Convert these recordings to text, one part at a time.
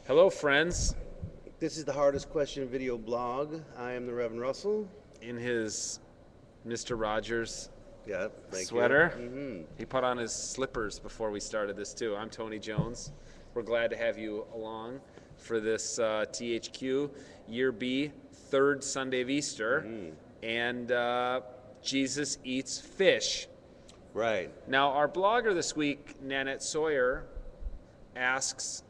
Hello, friends. This is the Hardest Question video blog. I am the Reverend Russell. In his Mr. Rogers Yeah, thank sweater. you. He put on his slippers before we started this, too. I'm Tony Jones. We're glad to have you along for this THQ Year B, third Sunday of Easter. And Jesus eats fish. Right. Now, our blogger this week, Nanette Sawyer, asks,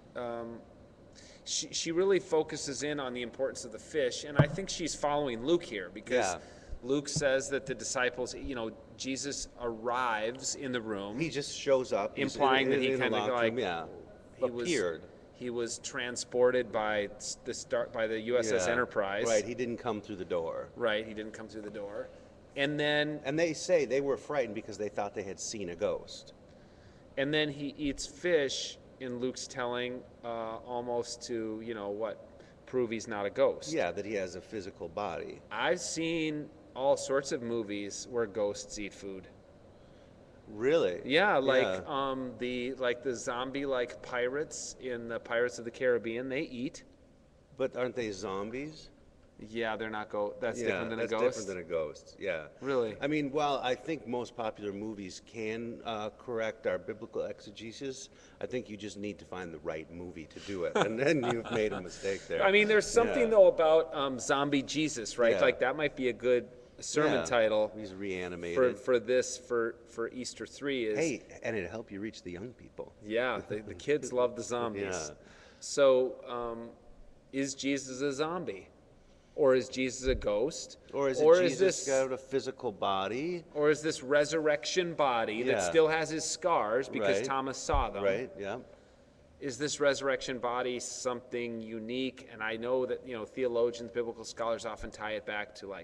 she really focuses in on the importance of the fish, and I think she's following Luke here because Luke says that the disciples, Jesus arrives in the room. He just shows up. Implying that he kind of like appeared. He was transported by the USS Enterprise. Right, he didn't come through the door. Right, he didn't come through the door. And then... And they say they were frightened because they thought they had seen a ghost. And then he eats fish, in Luke's telling, almost to, prove he's not a ghost. Yeah, that he has a physical body. I've seen all sorts of movies where ghosts eat food. Really? Yeah, the zombie-like pirates in the Pirates of the Caribbean, they eat. But aren't they zombies? Yeah, they're not That's different than a ghost? That's different than a ghost, yeah. Really? I mean, while I think most popular movies can correct our biblical exegesis, I think you just need to find the right movie to do it, and then you've made a mistake there. I mean, there's something, though, about zombie Jesus, right? Yeah. Like, that might be a good sermon title. He's reanimated. For Easter 3 is... Hey, and it'll help you reach the young people. Yeah, the kids love the zombies. Yeah. So, is Jesus a zombie? Or is Jesus a ghost? Or is Jesus got a physical body? Or is this resurrection body that still has his scars because Thomas saw them? Right, yeah. Is this resurrection body something unique? And I know that, theologians, biblical scholars often tie it back to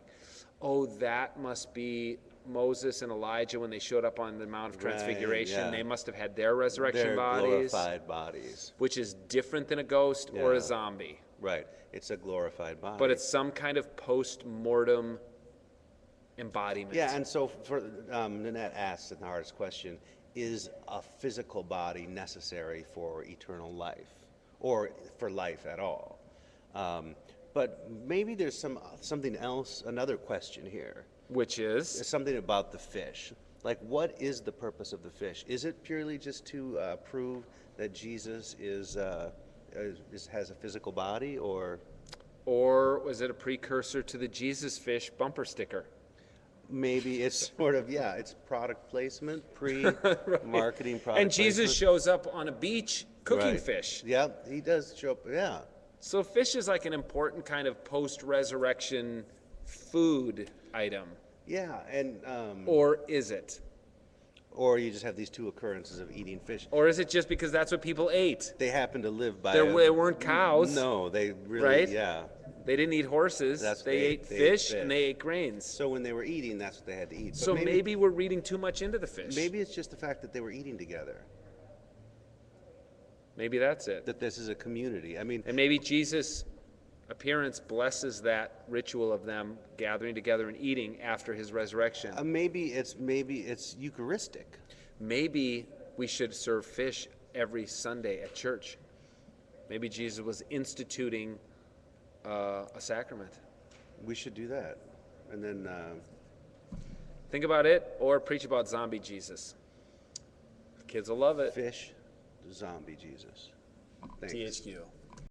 that must be Moses and Elijah when they showed up on the Mount of Transfiguration. Yeah. They must have had their resurrection bodies. Glorified bodies. Which is different than a ghost or a zombie. Right. It's a glorified body. But it's some kind of post-mortem embodiment. Yeah, and so for Nanette asks in the hardest question, is a physical body necessary for eternal life or for life at all? But maybe there's something else, another question here. Which is? There's something about the fish. Like, what is the purpose of the fish? Is it purely just to prove that Jesus has a physical body, or was it a precursor to the Jesus fish bumper sticker? Maybe it's sort of, it's product placement, pre-marketing product And Jesus placement. shows up on a beach cooking fish. Yeah, he does show up, So fish is like an important kind of post-resurrection food item. Yeah, and... or is it? Or you just have these two occurrences of eating fish. Or is it just because that's what people ate? They happen to live by... They weren't cows. No, they really... Right? Yeah. They didn't eat horses. They ate fish and they ate grains. So when they were eating, that's what they had to eat. So maybe we're reading too much into the fish. Maybe it's just the fact that they were eating together. Maybe that's it. That this is a community. I mean... And maybe Jesus' appearance blesses that ritual of them gathering together and eating after his resurrection. Maybe it's Eucharistic. Maybe we should serve fish every Sunday at church. Maybe Jesus was instituting a sacrament. We should do that. And then... think about it, or preach about zombie Jesus. The kids will love it. Fish, zombie Jesus. Thanks. THQ.